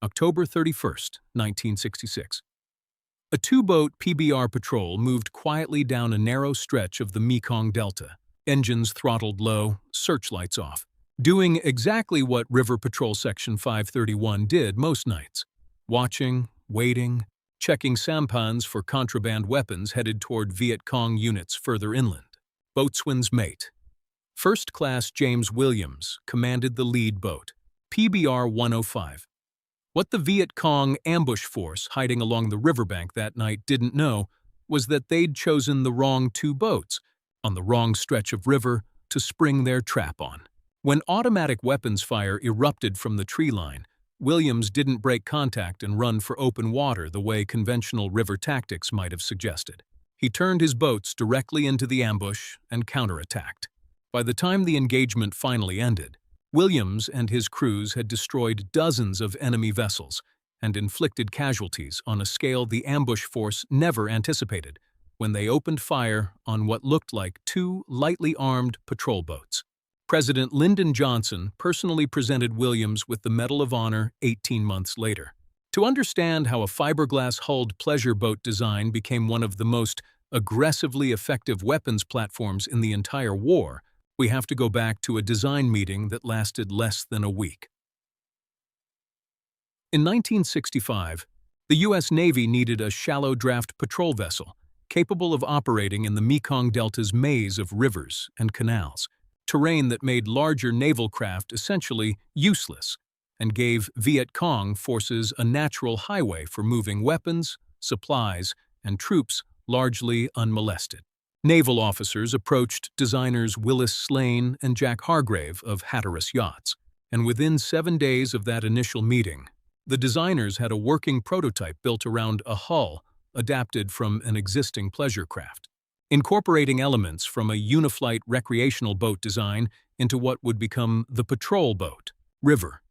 October 31, 1966. A two-boat PBR patrol moved quietly down a narrow stretch of the Mekong Delta, engines throttled low, searchlights off, doing exactly what River Patrol Section 531 did most nights: watching, waiting, checking sampans for contraband weapons headed toward Viet Cong units further inland. Boatswain's mate. First Class James Williams commanded the lead boat, PBR 105. What the Viet Cong ambush force hiding along the riverbank that night didn't know was that they'd chosen the wrong two boats, on the wrong stretch of river, to spring their trap on. When automatic weapons fire erupted from the tree line, Williams didn't break contact and run for open water the way conventional river tactics might have suggested. He turned his boats directly into the ambush and counterattacked. By the time the engagement finally ended, Williams and his crews had destroyed dozens of enemy vessels and inflicted casualties on a scale the ambush force never anticipated when they opened fire on what looked like two lightly armed patrol boats. President Lyndon Johnson personally presented Williams with the Medal of Honor 18 months later. To understand how a fiberglass-hulled pleasure boat design became one of the most aggressively effective weapons platforms in the entire war, we have to go back to a design meeting that lasted less than a week. In 1965, the U.S. Navy needed a shallow draft patrol vessel capable of operating in the Mekong Delta's maze of rivers and canals, terrain that made larger naval craft essentially useless and gave Viet Cong forces a natural highway for moving weapons, supplies, and troops largely unmolested. Naval officers approached designers Willis Slane and Jack Hargrave of Hatteras Yachts, and within 7 days of that initial meeting, the designers had a working prototype built around a hull adapted from an existing pleasure craft, incorporating elements from a Uniflight recreational boat design into what would become the patrol boat, River.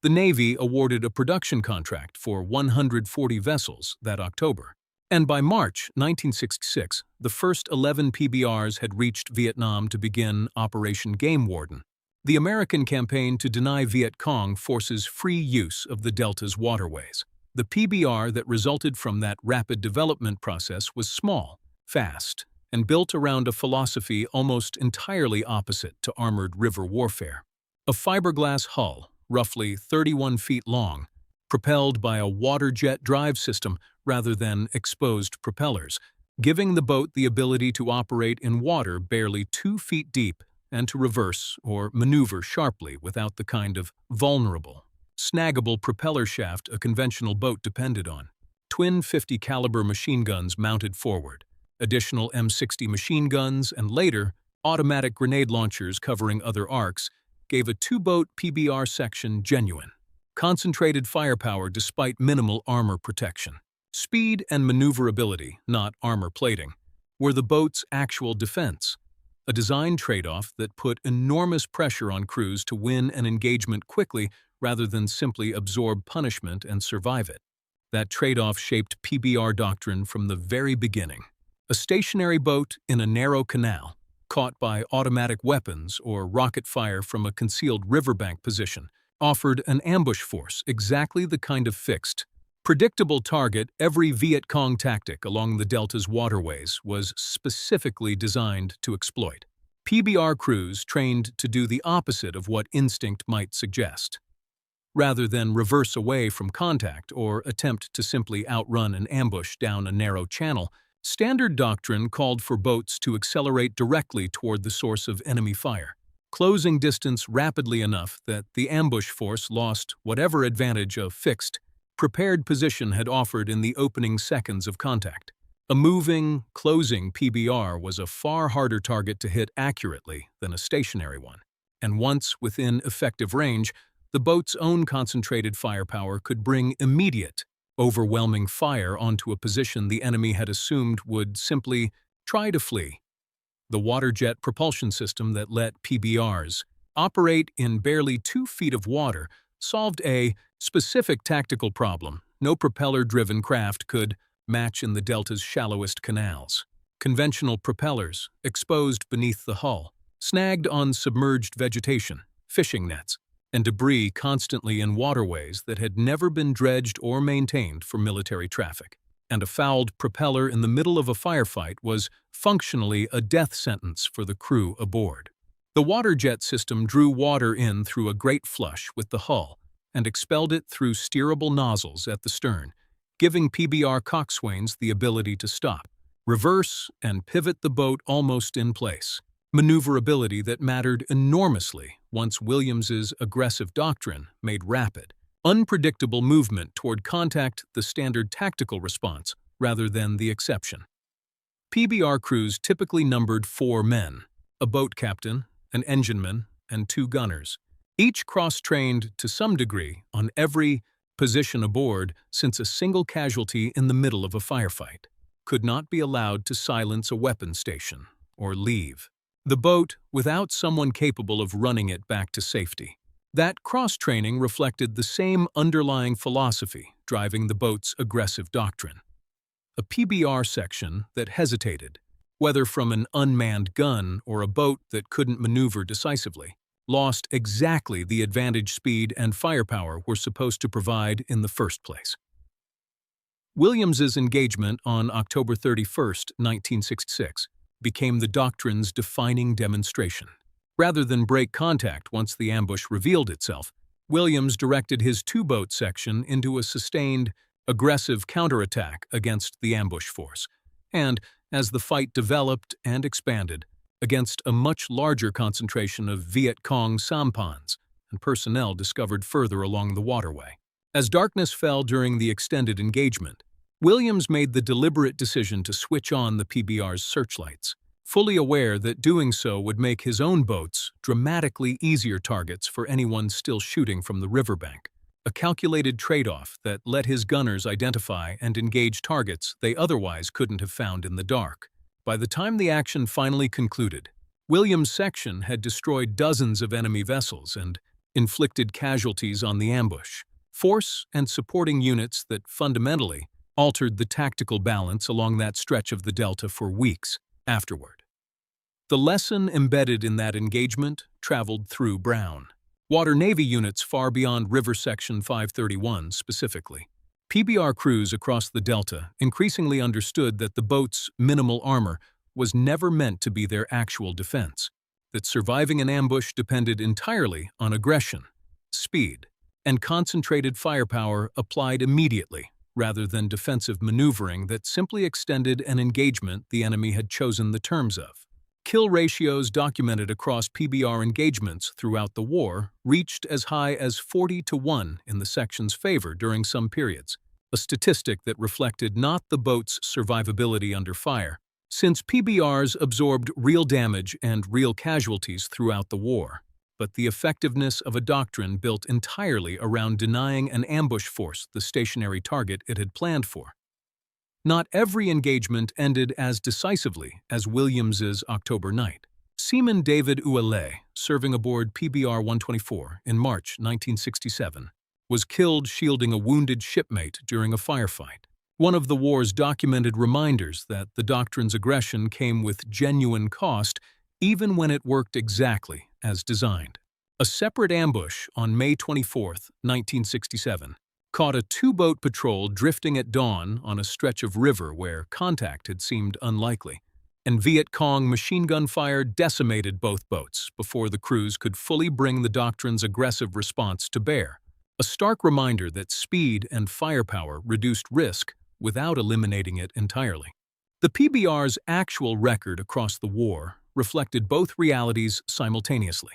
The Navy awarded a production contract for 140 vessels that October, and by March 1966, the first 11 PBRs had reached Vietnam to begin Operation Game Warden, the American campaign to deny Viet Cong forces free use of the Delta's waterways. The PBR that resulted from that rapid development process was small, fast, and built around a philosophy almost entirely opposite to armored river warfare. A fiberglass hull, roughly 31 feet long, propelled by a water jet drive system rather than exposed propellers, giving the boat the ability to operate in water barely 2 feet deep and to reverse or maneuver sharply without the kind of vulnerable, snaggable propeller shaft a conventional boat depended on. Twin 50 caliber machine guns mounted forward, additional M60 machine guns, and later, automatic grenade launchers covering other arcs gave a two-boat PBR section genuine, concentrated firepower despite minimal armor protection. Speed and maneuverability, not armor plating, were the boat's actual defense, a design trade-off that put enormous pressure on crews to win an engagement quickly rather than simply absorb punishment and survive it. That trade-off shaped PBR doctrine from the very beginning. A stationary boat in a narrow canal, caught by automatic weapons or rocket fire from a concealed riverbank position, offered an ambush force exactly the kind of fixed, predictable target every Viet Cong tactic along the Delta's waterways was specifically designed to exploit. PBR crews trained to do the opposite of what instinct might suggest. Rather than reverse away from contact or attempt to simply outrun an ambush down a narrow channel, standard doctrine called for boats to accelerate directly toward the source of enemy fire, closing distance rapidly enough that the ambush force lost whatever advantage a fixed, prepared position had offered in the opening seconds of contact. A moving, closing PBR was a far harder target to hit accurately than a stationary one, and once within effective range, the boat's own concentrated firepower could bring immediate, overwhelming fire onto a position the enemy had assumed would simply try to flee. The water jet propulsion system that let PBRs operate in barely 2 feet of water solved a specific tactical problem no propeller-driven craft could match in the Delta's shallowest canals. Conventional propellers, exposed beneath the hull, snagged on submerged vegetation, fishing nets, and debris constantly in waterways that had never been dredged or maintained for military traffic. And a fouled propeller in the middle of a firefight was functionally a death sentence for the crew aboard. The water jet system drew water in through a great flush with the hull and expelled it through steerable nozzles at the stern, giving PBR coxswains the ability to stop, reverse, and pivot the boat almost in place. Maneuverability that mattered enormously once Williams's aggressive doctrine made rapid, unpredictable movement toward contact the standard tactical response rather than the exception. PBR crews typically numbered 4 men, a boat captain, an engineman, and 2 gunners, each cross-trained to some degree on every position aboard, since a single casualty in the middle of a firefight could not be allowed to silence a weapon station or leave the boat without someone capable of running it back to safety. That cross-training reflected the same underlying philosophy driving the boat's aggressive doctrine. A PBR section that hesitated, whether from an unmanned gun or a boat that couldn't maneuver decisively, lost exactly the advantage speed and firepower were supposed to provide in the first place. Williams's engagement on October 31, 1966, became the doctrine's defining demonstration. Rather than break contact once the ambush revealed itself, Williams directed his 2-boat section into a sustained, aggressive counterattack against the ambush force, and, as the fight developed and expanded, against a much larger concentration of Viet Cong sampans and personnel discovered further along the waterway. As darkness fell during the extended engagement, Williams made the deliberate decision to switch on the PBR's searchlights, fully aware that doing so would make his own boats dramatically easier targets for anyone still shooting from the riverbank, a calculated trade-off that let his gunners identify and engage targets they otherwise couldn't have found in the dark. By the time the action finally concluded, Williams' section had destroyed dozens of enemy vessels and inflicted casualties on the ambush, force and supporting units that fundamentally altered the tactical balance along that stretch of the Delta for weeks afterward. The lesson embedded in that engagement traveled through Brown Water Navy units far beyond River Section 531 specifically. PBR crews across the Delta increasingly understood that the boat's minimal armor was never meant to be their actual defense, that surviving an ambush depended entirely on aggression, speed, and concentrated firepower applied immediately, rather than defensive maneuvering that simply extended an engagement the enemy had chosen the terms of. Kill ratios documented across PBR engagements throughout the war reached as high as 40-1 in the section's favor during some periods, a statistic that reflected not the boat's survivability under fire, since PBRs absorbed real damage and real casualties throughout the war, but the effectiveness of a doctrine built entirely around denying an ambush force the stationary target it had planned for. Not every engagement ended as decisively as Williams's October night. Seaman David Ouellet, serving aboard PBR 124 in March 1967, was killed shielding a wounded shipmate during a firefight, one of the war's documented reminders that the doctrine's aggression came with genuine cost even when it worked exactly as designed. A separate ambush on May 24, 1967, caught a 2-boat patrol drifting at dawn on a stretch of river where contact had seemed unlikely, and Viet Cong machine gun fire decimated both boats before the crews could fully bring the doctrine's aggressive response to bear, a stark reminder that speed and firepower reduced risk without eliminating it entirely. The PBR's actual record across the war reflected both realities simultaneously.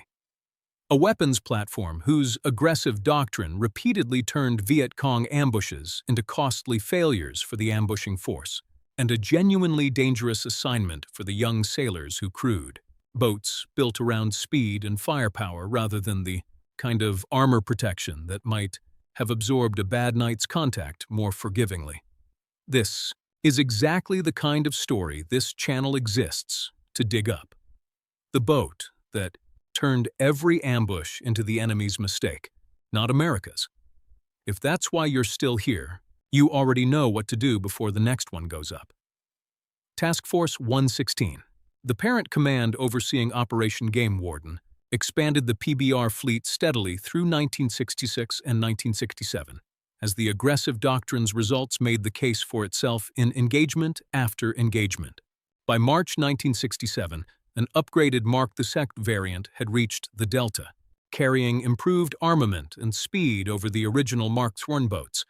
A weapons platform whose aggressive doctrine repeatedly turned Viet Cong ambushes into costly failures for the ambushing force, and a genuinely dangerous assignment for the young sailors who crewed. Boats built around speed and firepower rather than the kind of armor protection that might have absorbed a bad night's contact more forgivingly. This is exactly the kind of story this channel exists to dig up. The boat that turned every ambush into the enemy's mistake, not America's. If that's why you're still here, you already know what to do before the next one goes up. Task Force 116, the parent command overseeing Operation Game Warden, expanded the PBR fleet steadily through 1966 and 1967, as the aggressive doctrine's results made the case for itself in engagement after engagement. By March 1967, an upgraded Mark II variant had reached the Delta, carrying improved armament and speed over the original Mark I boats.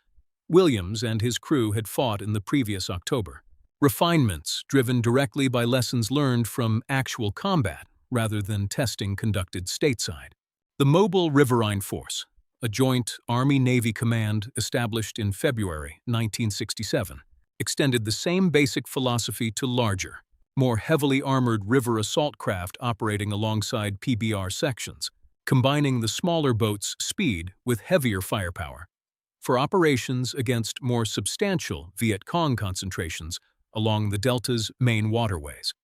Williams and his crew had fought in the previous October. Refinements driven directly by lessons learned from actual combat rather than testing conducted stateside. The Mobile Riverine Force, a joint Army-Navy command established in February 1967, extended the same basic philosophy to larger, more heavily armored river assault craft operating alongside PBR sections, combining the smaller boats' speed with heavier firepower for operations against more substantial Viet Cong concentrations along the Delta's main waterways.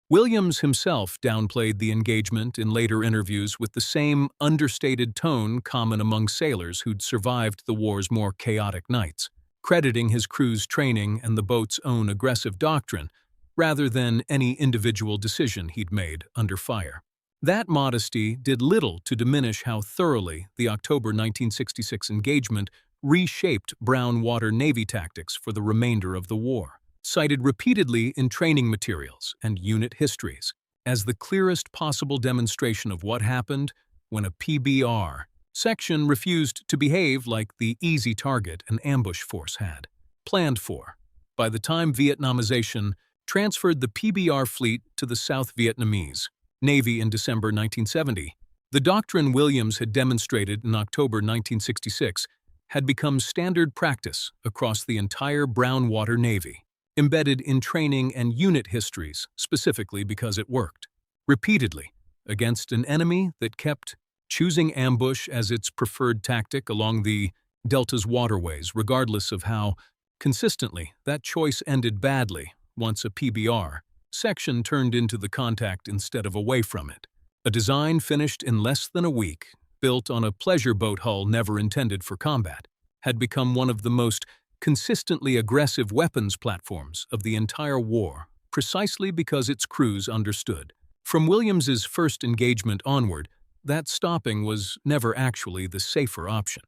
Williams himself downplayed the engagement in later interviews with the same understated tone common among sailors who'd survived the war's more chaotic nights, crediting his crew's training and the boat's own aggressive doctrine rather than any individual decision he'd made under fire. That modesty did little to diminish how thoroughly the October 1966 engagement reshaped brown water Navy tactics for the remainder of the war, cited repeatedly in training materials and unit histories as the clearest possible demonstration of what happened when a PBR section refused to behave like the easy target an ambush force had planned for. By the time Vietnamization transferred the PBR fleet to the South Vietnamese Navy in December 1970, the doctrine Williams had demonstrated in October 1966 had become standard practice across the entire brown water Navy, embedded in training and unit histories specifically because it worked, repeatedly, against an enemy that kept choosing ambush as its preferred tactic along the Delta's waterways, regardless of how consistently that choice ended badly once a PBR section turned into the contact instead of away from it. A design finished in less than a week, built on a pleasure boat hull never intended for combat, had become one of the most consistently aggressive weapons platforms of the entire war, precisely because its crews understood. From Williams's first engagement onward, that stopping was never actually the safer option.